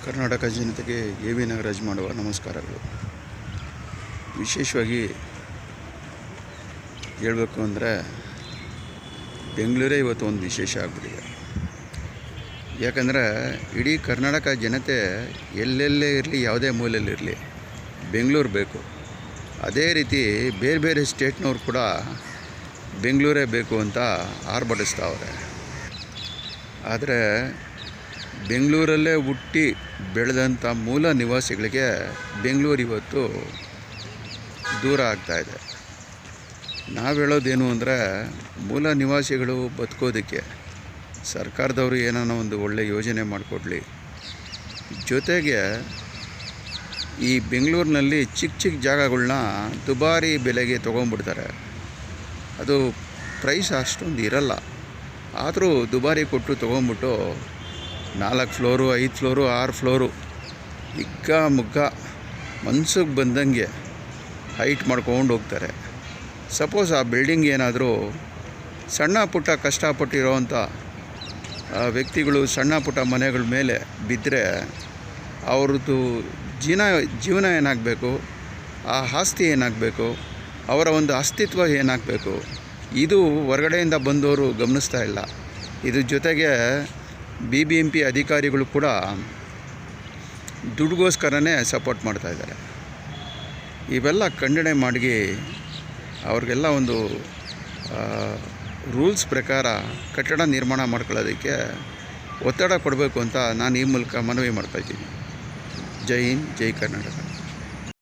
ಕರ್ನಾಟಕ ಜನತೆಗೆ ಎ.ವಿ. ನಾಗರಾಜ್ ಮಾಡುವ ನಮಸ್ಕಾರಗಳು. ವಿಶೇಷವಾಗಿ ಹೇಳಬೇಕು ಅಂದರೆ ಬೆಂಗಳೂರೇ ಇವತ್ತು ಒಂದು ವಿಶೇಷ ಆಗಿಬಿಟ್ಟಿದೆ. ಯಾಕಂದರೆ ಇಡೀ ಕರ್ನಾಟಕ ಜನತೆ ಎಲ್ಲೆಲ್ಲೇ ಇರಲಿ, ಯಾವುದೇ ಮೂಲೆಯಲ್ಲಿರಲಿ, ಬೆಂಗಳೂರು ಬೇಕು. ಅದೇ ರೀತಿ ಬೇರೆ ಬೇರೆ ಸ್ಟೇಟ್ನವ್ರು ಕೂಡ ಬೆಂಗಳೂರೇ ಬೇಕು ಅಂತ ಆರ್ಭಟಿಸ್ತಾವ್ರೆ. ಆದರೆ ಬೆಂಗಳೂರಲ್ಲೇ ಹುಟ್ಟಿ ಬೆಳೆದಂಥ ಮೂಲ ನಿವಾಸಿಗಳಿಗೆ ಬೆಂಗಳೂರು ಇವತ್ತು ದೂರ ಆಗ್ತಾಯಿದೆ. ನಾವು ಹೇಳೋದೇನು ಅಂದರೆ, ಮೂಲ ನಿವಾಸಿಗಳು ಬದುಕೋದಕ್ಕೆ ಸರ್ಕಾರದವರು ಏನಾನ ಒಂದು ಒಳ್ಳೆ ಯೋಜನೆ ಮಾಡಿಕೊಡ್ಲಿ. ಜೊತೆಗೆ ಈ ಬೆಂಗಳೂರಿನಲ್ಲಿ ಚಿಕ್ಕ ಚಿಕ್ಕ ಜಾಗಗಳನ್ನ ದುಬಾರಿ ಬೆಲೆಗೆ ತೊಗೊಂಡ್ಬಿಡ್ತಾರೆ. ಅದು ಪ್ರೈಸ್ ಅಷ್ಟೊಂದು ಇರಲ್ಲ, ಆದರೂ ದುಬಾರಿ ಕೊಟ್ಟು ತೊಗೊಂಬಿಟ್ಟು 4 ಫ್ಲೋರು, 5 ಫ್ಲೋರು, 6 ಫ್ಲೋರು ಹಿಗ್ಗ ಮುಗ್ಗ ಮನ್ಸಿಗೆ ಬಂದಂಗೆ ಹೈಟ್ ಮಾಡ್ಕೊಂಡು ಹೋಗ್ತಾರೆ. ಸಪೋಸ್ ಆ ಬಿಲ್ಡಿಂಗ್ ಏನಾದರೂ ಸಣ್ಣ ಪುಟ್ಟ ಕಷ್ಟಪಟ್ಟಿರೋವಂಥ ವ್ಯಕ್ತಿಗಳು ಸಣ್ಣ ಪುಟ್ಟ ಮನೆಗಳ ಮೇಲೆ ಬಿದ್ದರೆ ಅವ್ರದ್ದು ಜೀವನ ಏನಾಗಬೇಕು, ಆ ಆಸ್ತಿ ಏನಾಗಬೇಕು, ಅವರ ಒಂದು ಅಸ್ತಿತ್ವ ಏನಾಗಬೇಕು, ಇದು ಹೊರಗಡೆಯಿಂದ ಬಂದವರು ಗಮನಿಸ್ತಾ ಇಲ್ಲ. ಇದ್ರ ಜೊತೆಗೆ BBMP ಅಧಿಕಾರಿಗಳು ಕೂಡ ದುಡ್ಡುಗೋಸ್ಕರನೇ ಸಪೋರ್ಟ್ ಮಾಡ್ತಾಯಿದ್ದಾರೆ. ಇವೆಲ್ಲ ಖಂಡನೆ ಮಾಡಿ ಅವ್ರಿಗೆಲ್ಲ ಒಂದು ರೂಲ್ಸ್ ಪ್ರಕಾರ ಕಟ್ಟಡ ನಿರ್ಮಾಣ ಮಾಡ್ಕೊಳ್ಳೋದಕ್ಕೆ ಒತ್ತಡ ಕೊಡಬೇಕು ಅಂತ ನಾನು ಈ ಮೂಲಕ ಮನವಿ ಮಾಡ್ತಾಯಿದ್ದೀನಿ. ಜೈ ಹಿಂದ್, ಜೈ ಕರ್ನಾಟಕ.